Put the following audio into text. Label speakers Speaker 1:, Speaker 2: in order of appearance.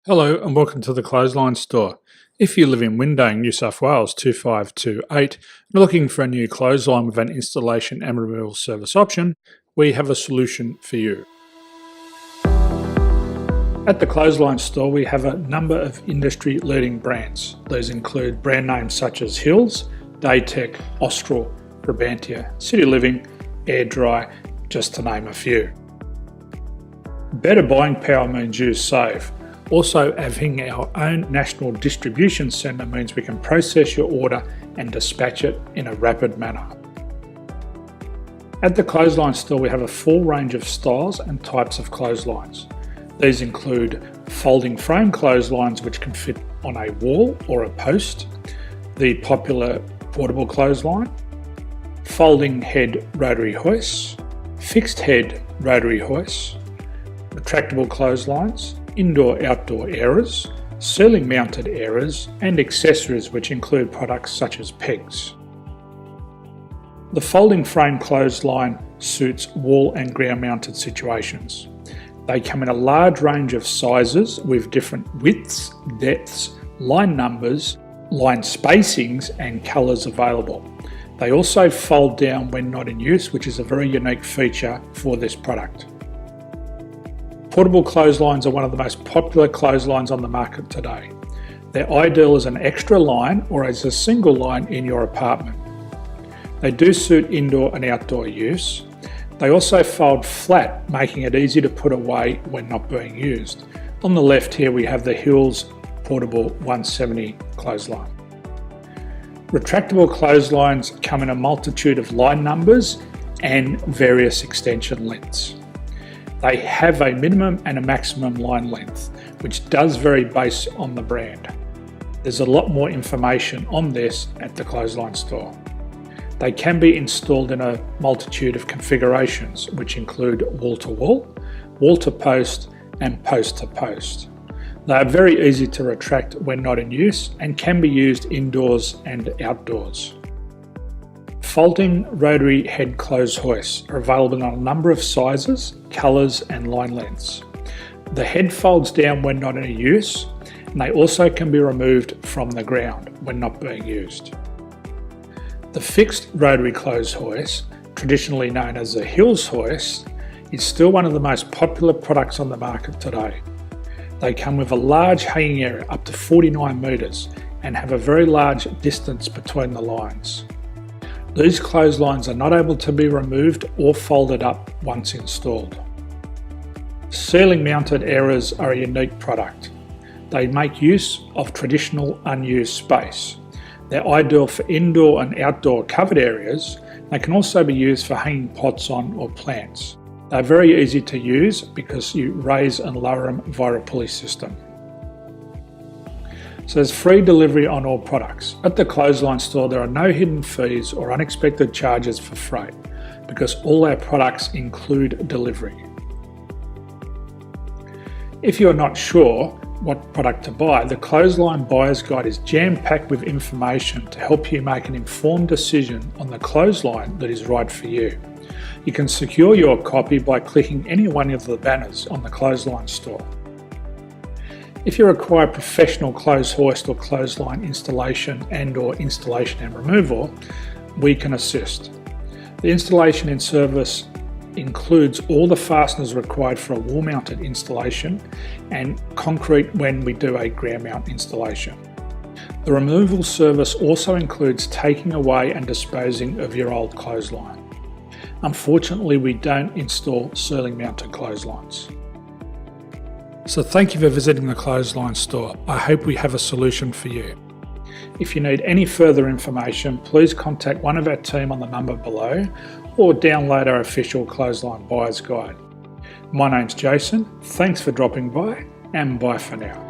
Speaker 1: Hello and welcome to the Clothesline Store. If you live in Windang, New South Wales 2528 and are looking for a new clothesline with an installation and removal service option, we have a solution for you. At the Clothesline Store, we have a number of industry-leading brands. These include brand names such as Hills, Daytech, Austral, Brabantia, City Living, Air Dry, just to name a few. Better buying power means you save. Also, having our own national distribution centre means we can process your order and dispatch it in a rapid manner. At the Clothesline Store, we have a full range of styles and types of clotheslines. These include folding frame clotheslines which can fit on a wall or a post, the popular portable clothesline, folding head rotary hoists, fixed head rotary hoists, retractable clotheslines, indoor-outdoor airers, ceiling mounted airers and accessories which include products such as pegs. The folding frame clothesline suits wall and ground mounted situations. They come in a large range of sizes with different widths, depths, line numbers, line spacings and colours available. They also fold down when not in use, which is a very unique feature for this product. Portable clotheslines are one of the most popular clotheslines on the market today. They're ideal as an extra line or as a single line in your apartment. They do suit indoor and outdoor use. They also fold flat, making it easy to put away when not being used. On the left here we have the Hills Portable 170 clothesline. Retractable clotheslines come in a multitude of line numbers and various extension lengths. They have a minimum and a maximum line length, which does vary based on the brand. There's a lot more information on this at the Clothesline Store. They can be installed in a multitude of configurations, which include wall-to-wall, wall-to-post and post-to-post. They are very easy to retract when not in use and can be used indoors and outdoors. Folding rotary head clothes hoists are available in a number of sizes, colours and line lengths. The head folds down when not in use, and they also can be removed from the ground when not being used. The fixed rotary clothes hoist, traditionally known as the Hills hoist, is still one of the most popular products on the market today. They come with a large hanging area up to 49 metres and have a very large distance between the lines. These clotheslines are not able to be removed or folded up once installed. Ceiling mounted airers are a unique product. They make use of traditional unused space. They're ideal for indoor and outdoor covered areas. They can also be used for hanging pots on or plants. They're very easy to use because you raise and lower them via a pulley system. So there's free delivery on all products. At the Clothesline Store, there are no hidden fees or unexpected charges for freight because all our products include delivery. If you're not sure what product to buy, the Clothesline Buyer's Guide is jam-packed with information to help you make an informed decision on the clothesline that is right for you. You can secure your copy by clicking any one of the banners on the Clothesline Store. If you require professional clothes hoist or clothesline installation and/or installation and removal, we can assist. The installation and service includes all the fasteners required for a wall-mounted installation and concrete when we do a ground mount installation. The removal service also includes taking away and disposing of your old clothesline. Unfortunately, we don't install ceiling mounted clotheslines. So thank you for visiting the Clothesline Store. I hope we have a solution for you. If you need any further information, please contact one of our team on the number below or download our official Clothesline Buyer's Guide. My name's Jason, thanks for dropping by and bye for now.